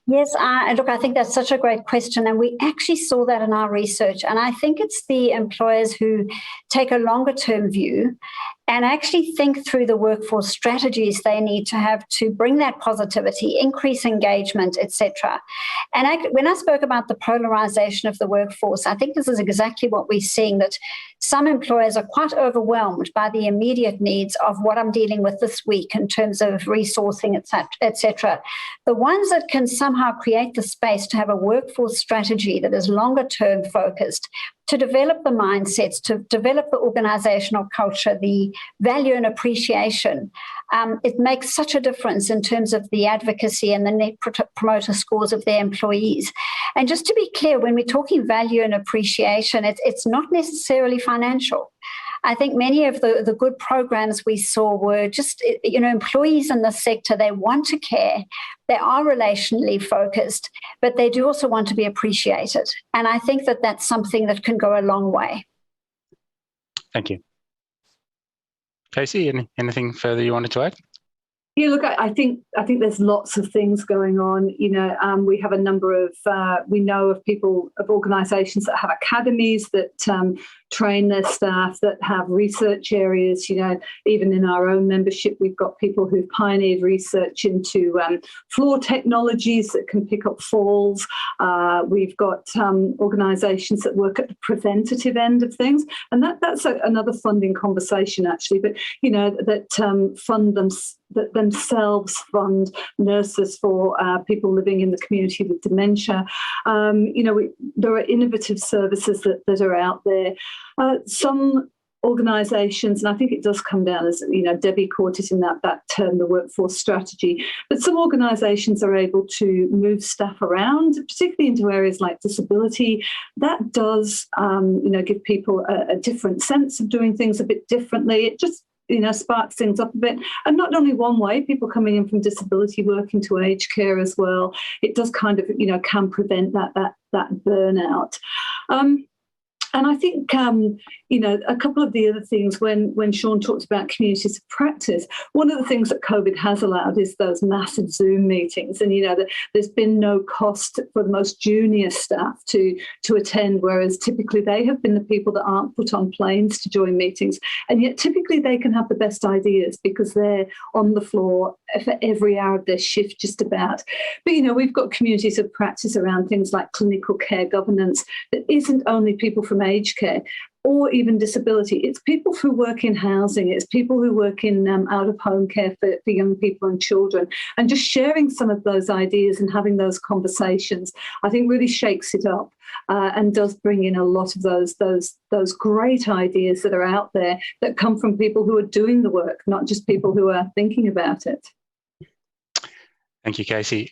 Yes, look, I think that's such a great question, and we actually saw that in our research. And I think it's the employers who take a longer-term view and actually think through the workforce strategies they need to have to bring that positivity, increase engagement, etc. And when I spoke about the polarisation of the workforce, I think this is exactly what we're seeing, that some employers are quite overwhelmed by the immediate needs of what I'm dealing with this week in terms of resourcing, etc. The ones that can somehow create the space to have a workforce strategy that is longer term focused, to develop the mindsets, to develop the organizational culture, the value and appreciation, it makes such a difference in terms of the advocacy and the net promoter scores of their employees. And just to be clear, when we're talking value and appreciation, it's not necessarily financial. I think many of the good programs we saw were just, employees in the sector, they want to care, they are relationally focused, but they do also want to be appreciated. And I think that that's something that can go a long way. Thank you. Kasy, anything further you wanted to add? Yeah, look, I think there's lots of things going on. We have a number of, we know of organisations that have academies that train their staff, that have research areas. Even in our own membership, we've got people who've pioneered research into floor technologies that can pick up falls. We've got organisations that work at the preventative end of things, and that's another funding conversation actually. But that themselves fund nurses for people living in the community with dementia. There are innovative services that are out there. Some organisations, and I think it does come down as, Debbie caught it in that term, the workforce strategy, but some organisations are able to move staff around, particularly into areas like disability. That does, give people a different sense of doing things a bit differently. sparks things up a bit. And not only one way, people coming in from disability work into aged care as well. It does kind of, can prevent that burnout. And I think, a couple of the other things when Sean talked about communities of practice, one of the things that COVID has allowed is those massive Zoom meetings. And, there's been no cost for the most junior staff to attend, whereas typically they have been the people that aren't put on planes to join meetings. And yet typically they can have the best ideas because they're on the floor for every hour of their shift just about. But, we've got communities of practice around things like clinical care governance that isn't only people from aged care or even disability. It's people who work in housing. It's people who work in out-of-home care for young people and children. And just sharing some of those ideas and having those conversations, I think really shakes it up and does bring in a lot of those great ideas that are out there that come from people who are doing the work, not just people who are thinking about it. Thank you, Kasy.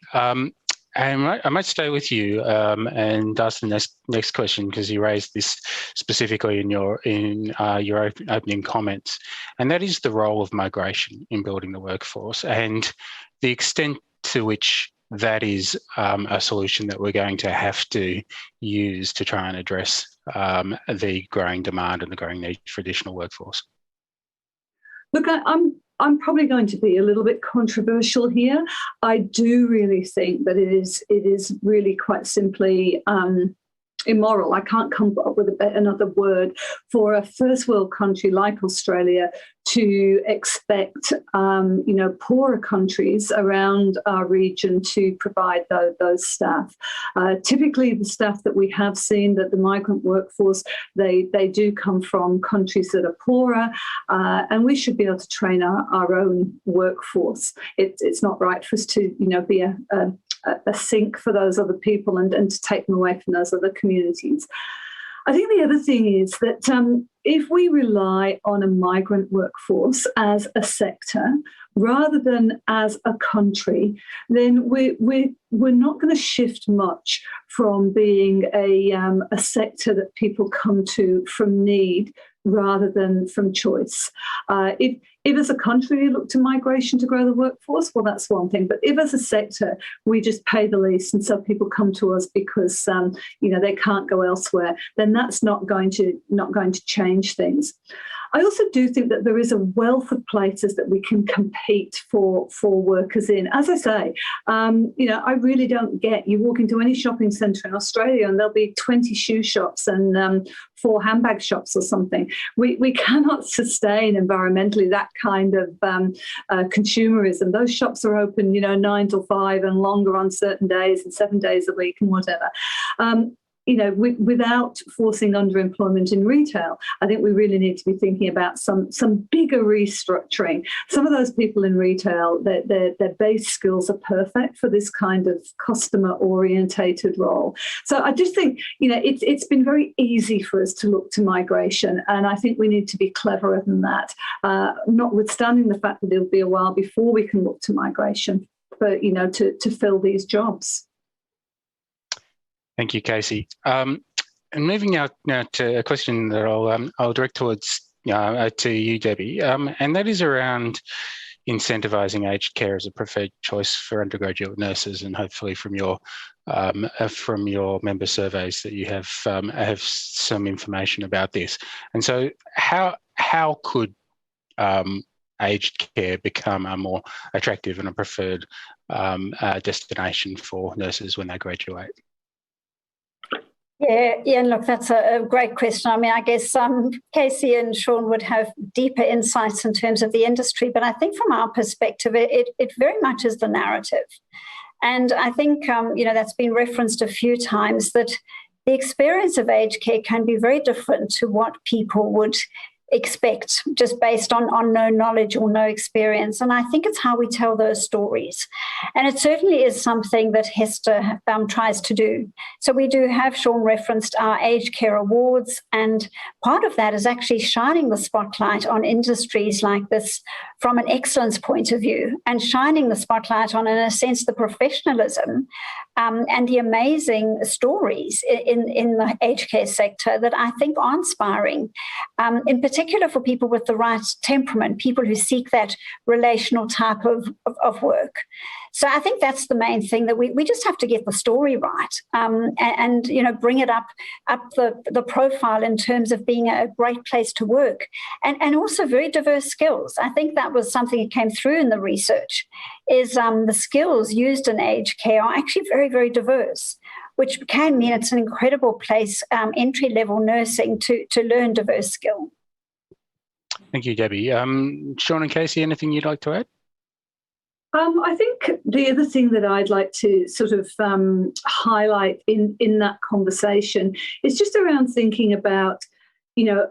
I might stay with you and ask the next question, because you raised this specifically in your opening comments, and that is the role of migration in building the workforce and the extent to which that is a solution that we're going to have to use to try and address the growing demand and the growing need for additional workforce. Look, I'm probably going to be a little bit controversial here. I do really think that it is really quite simply immoral. I can't come up with another word for a first world country like Australia to expect, poorer countries around our region to provide those staff. Typically, the staff that we have seen, that the migrant workforce, they do come from countries that are poorer, and we should be able to train our own workforce. It's not right for us to, be a sink for those other people and to take them away from those other communities. I think the other thing is that if we rely on a migrant workforce as a sector rather than as a country, then we're not going to shift much from being a sector that people come to from need rather than from choice. If as a country we look to migration to grow the workforce, well, that's one thing. But if as a sector we just pay the least and so people come to us because they can't go elsewhere, then that's not going to change things. I also do think that there is a wealth of places that we can compete for workers in. As I say, I really don't get, you walk into any shopping centre in Australia and there'll be 20 shoe shops and 4 handbag shops or something. We cannot sustain environmentally that kind of consumerism. Those shops are open, 9 till 5 and longer on certain days and 7 days a week and whatever. Without forcing underemployment in retail, I think we really need to be thinking about some bigger restructuring. Some of those people in retail, their base skills are perfect for this kind of customer-orientated role. So I just think, it's been very easy for us to look to migration, and I think we need to be cleverer than that, notwithstanding the fact that it'll be a while before we can look to migration for, to fill these jobs. Thank you, Kasy. And moving out now to a question that I'll direct towards to you, Debby, and that is around incentivising aged care as a preferred choice for undergraduate nurses, and hopefully from your member surveys that you have some information about this. And so, how could aged care become a more attractive and a preferred destination for nurses when they graduate? Yeah, look, that's a great question. I mean, I guess Kasy and Sean would have deeper insights in terms of the industry, but I think from our perspective, it very much is the narrative. And I think, that's been referenced a few times, that the experience of aged care can be very different to what people would expect just based on no knowledge or no experience. And I think it's how we tell those stories. And it certainly is something that HESTA tries to do. So we do have, Sean referenced our aged care awards, and part of that is actually shining the spotlight on industries like this from an excellence point of view and shining the spotlight on, in a sense, the professionalism and the amazing stories in the aged care sector that I think are inspiring, in particular for people with the right temperament, people who seek that relational type of work. So I think that's the main thing, that we just have to get the story right and bring it up the profile in terms of being a great place to work and also very diverse skills. I think that was something that came through in the research, is the skills used in aged care are actually very, very diverse, which can mean it's an incredible place, entry-level nursing, to learn diverse skill. Thank you, Debbie. Sean and Kasy, anything you'd like to add? I think the other thing that I'd like to sort of highlight in that conversation is just around thinking about,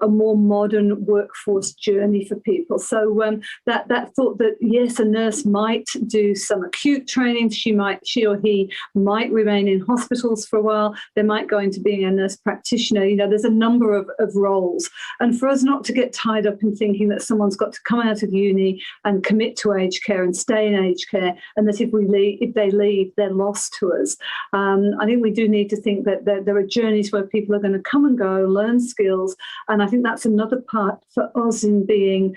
a more modern workforce journey for people. So that thought that, yes, a nurse might do some acute training. She or he might remain in hospitals for a while. They might go into being a nurse practitioner. There's a number of roles. And for us not to get tied up in thinking that someone's got to come out of uni and commit to aged care and stay in aged care, and that if they leave, they're lost to us. I think we do need to think that there are journeys where people are going to come and go, learn skills. And I think that's another part for us in being,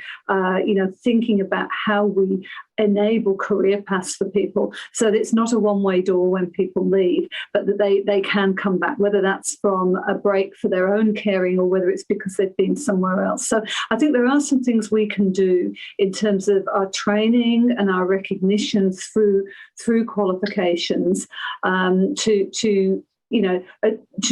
thinking about how we enable career paths for people, so that it's not a one-way door when people leave, but that they can come back, whether that's from a break for their own caring or whether it's because they've been somewhere else. So I think there are some things we can do in terms of our training and our recognition through qualifications to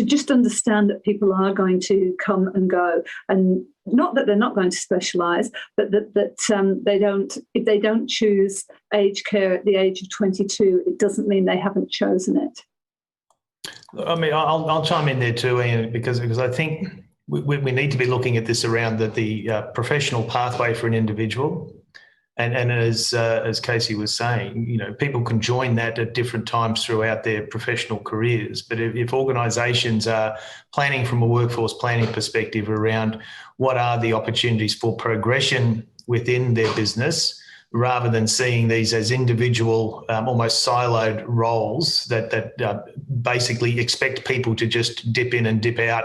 just understand that people are going to come and go, and not that they're not going to specialise, but that they don't. If they don't choose aged care at the age of 22, it doesn't mean they haven't chosen it. I mean, I'll chime in there too, Ian, because I think we need to be looking at this around the professional pathway for an individual. And as Kasy was saying, people can join that at different times throughout their professional careers. But if organisations are planning from a workforce planning perspective around what are the opportunities for progression within their business, rather than seeing these as individual, almost siloed roles that basically expect people to just dip in and dip out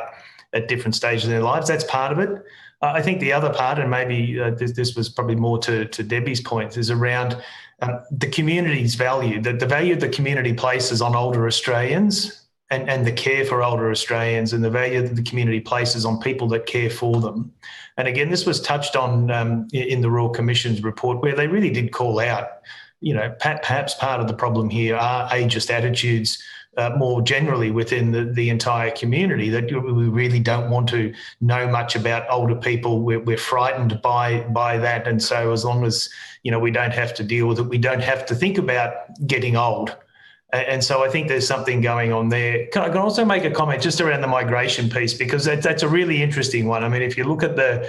at different stages in their lives, that's part of it. I think the other part, and maybe this was probably more to Debbie's point, is around the community's value, the value the community places on older Australians and the care for older Australians, and the value that the community places on people that care for them. And again, this was touched on in the Royal Commission's report, where they really did call out, perhaps part of the problem here are ageist attitudes more generally within the entire community, that we really don't want to know much about older people. We're frightened by that. And so as long as, we don't have to deal with it, we don't have to think about getting old. And so I think there's something going on there. I can also make a comment just around the migration piece, because that's a really interesting one. I mean, if you look at the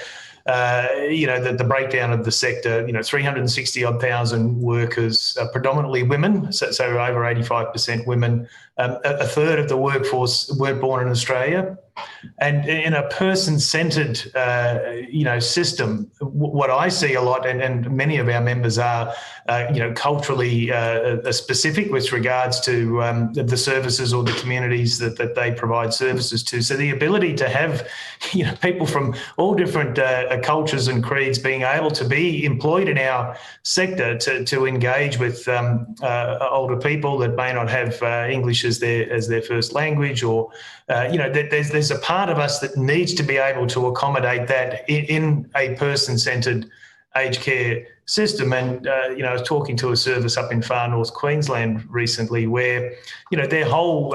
breakdown of the sector, 360,000 workers, predominantly women, so over 85% women. A third of the workforce were born in Australia. And in a person-centred, system, what I see a lot, and many of our members are, culturally specific with regards to the services or the communities that they provide services to. So the ability to have, people from all different cultures and creeds being able to be employed in our sector to engage with older people that may not have English as their first language, or there's a part of us that needs to be able to accommodate that in a person-centred aged care system. And, I was talking to a service up in far north Queensland recently where, their whole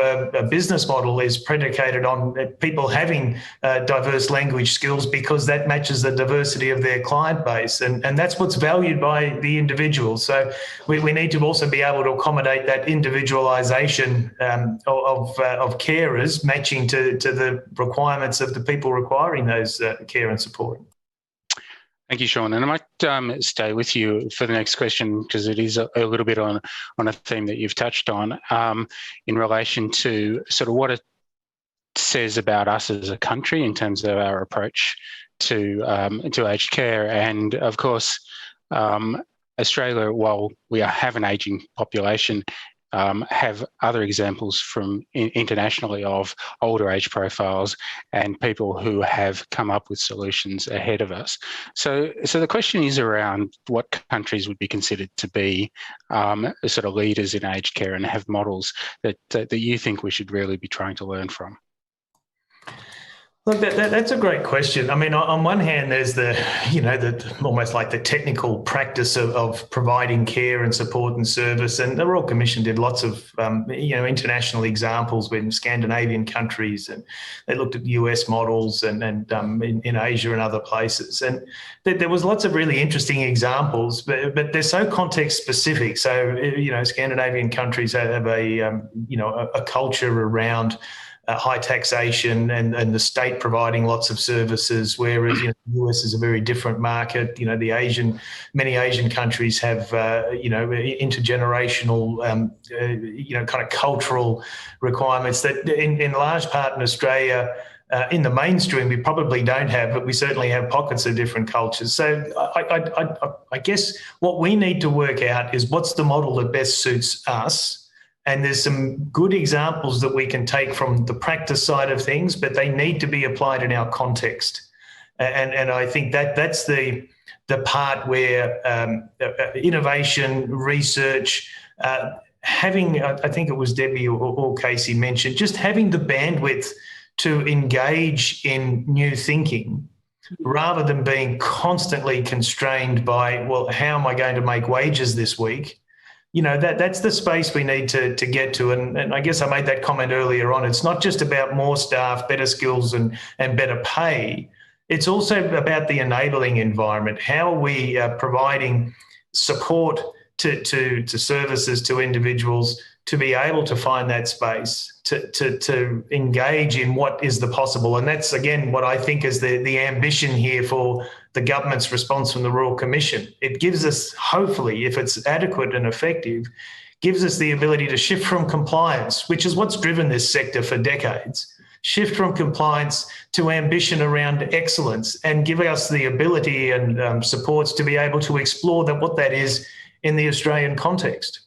business model is predicated on people having diverse language skills, because that matches the diversity of their client base. And that's what's valued by the individual. So we need to also be able to accommodate that individualisation of carers matching to the requirements of the people requiring those care and support. Thank you, Sean. And I might stay with you for the next question, because it is a little bit on a theme that you've touched on in relation to sort of what it says about us as a country in terms of our approach to aged care. And of course, Australia, while we have an ageing population, have other examples from internationally of older age profiles and people who have come up with solutions ahead of us. So the question is around what countries would be considered to be sort of leaders in aged care and have models that you think we should really be trying to learn from. Look, that's a great question. I mean, on one hand, there's the almost like the technical practice of providing care and support and service. And the Royal Commission did lots of, international examples in Scandinavian countries, and they looked at US models and in Asia and other places. And there was lots of really interesting examples, but they're so context specific. So, Scandinavian countries have a culture around high taxation and the state providing lots of services, whereas the US is a very different market. Many Asian countries have intergenerational kind of cultural requirements that in large part in Australia, in the mainstream, we probably don't have, but we certainly have pockets of different cultures. So I guess what we need to work out is what's the model that best suits us. And there's some good examples that we can take from the practice side of things, but they need to be applied in our context. And I think that's the part where innovation, research, having, I think it was Debby or Kasy mentioned, just having the bandwidth to engage in new thinking rather than being constantly constrained by, well, how am I going to make wages this week? That's the space we need to get to. And I guess I made that comment earlier on. It's not just about more staff, better skills and better pay. It's also about the enabling environment. How are we providing support to services, to individuals to be able to find that space, to engage in what is the possible. And that's, again, what I think is the ambition here for the government's response from the Royal Commission. It gives us, hopefully, if it's adequate and effective, gives us the ability to shift from compliance, which is what's driven this sector for decades, shift from compliance to ambition around excellence, and give us the ability and supports to be able to explore what that is in the Australian context.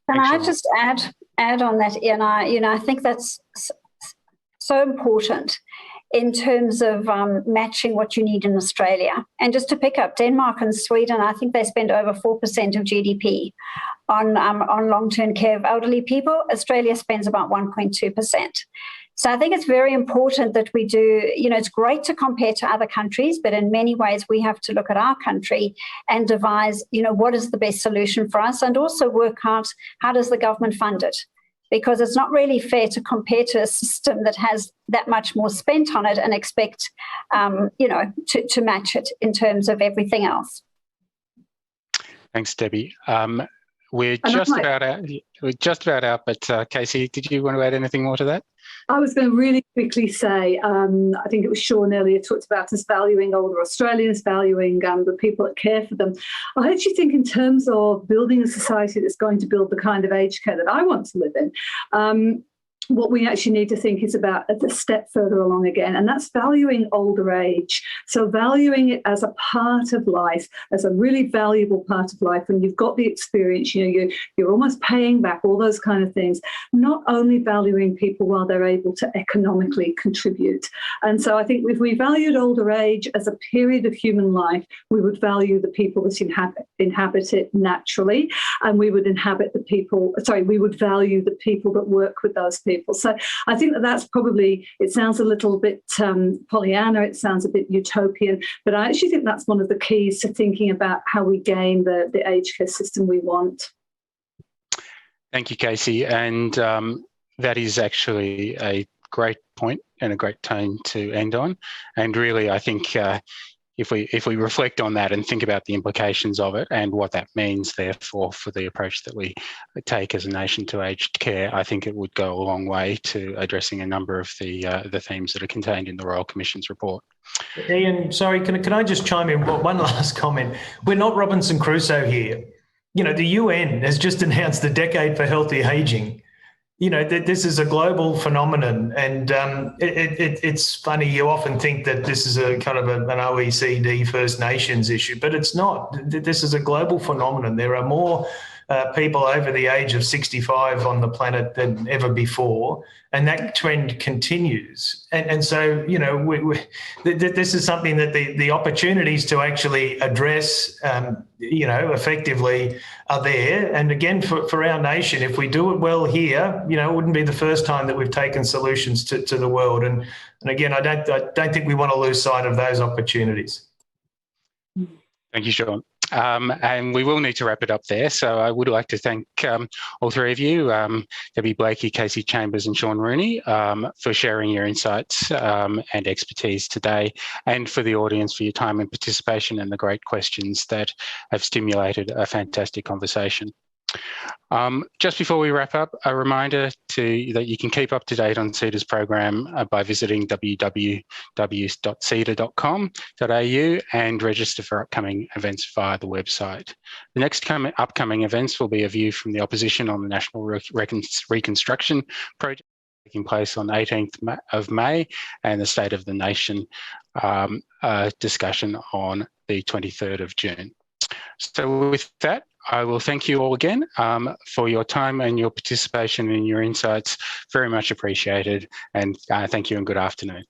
Can I just add on that, Ian? I think that's so important in terms of matching what you need in Australia. And just to pick up Denmark and Sweden, I think they spend over 4% of GDP on long-term care of elderly people. Australia spends about 1.2%. So I think it's very important that we do, it's great to compare to other countries, but in many ways we have to look at our country and devise, what is the best solution for us, and also work out how does the government fund it? Because it's not really fair to compare to a system that has that much more spent on it and expect, to match it in terms of everything else. Thanks, Debby. We're just about out, but Kasy, did you want to add anything more to that? I was going to really quickly say, I think it was Sean earlier talked about us valuing older Australians, valuing the people that care for them. I actually think in terms of building a society that's going to build the kind of aged care that I want to live in, what we actually need to think is about a step further along again, and that's valuing older age. So valuing it as a part of life, as a really valuable part of life. When you've got the experience, you're almost paying back, all those kind of things. Not only valuing people while they're able to economically contribute. And so I think if we valued older age as a period of human life, we would value the people that inhabit it naturally, and we would we would value the people that work with those people. So I think that's probably, it sounds a little bit Pollyanna, it sounds a bit utopian, but I actually think that's one of the keys to thinking about how we gain the aged care system we want. Thank you, Kasy. And that is actually a great point and a great tone to end on. And really, I think if we reflect on that and think about the implications of it and what that means, therefore, for the approach that we take as a nation to aged care, I think it would go a long way to addressing a number of the themes that are contained in the Royal Commission's report. Ian, sorry, can I just chime in? One last comment. We're not Robinson Crusoe here. The UN has just announced the Decade for Healthy Ageing. this is a global phenomenon, and it's funny. You often think that this is a kind of an OECD First Nations issue, but it's not. This is a global phenomenon. There are more people over the age of 65 on the planet than ever before, and that trend continues. And so, this is something that the opportunities to actually address, effectively are there. And again, for our nation, if we do it well here, it wouldn't be the first time that we've taken solutions to the world. And again, I don't think we want to lose sight of those opportunities. Thank you, Sean. And we will need to wrap it up there. So I would like to thank all three of you, Debby, Blakey, Kasy Chambers and Sean Rooney, for sharing your insights and expertise today, and for the audience for your time and participation and the great questions that have stimulated a fantastic conversation. Just before we wrap up, a reminder that you can keep up to date on CEDA's program by visiting www.ceda.com.au and register for upcoming events via the website. The next upcoming events will be a view from the opposition on the National Reconstruction Project taking place on 18th of May, and the State of the Nation discussion on the 23rd of June. So with that, I will thank you all again for your time and your participation and your insights. Very much appreciated. And thank you and good afternoon.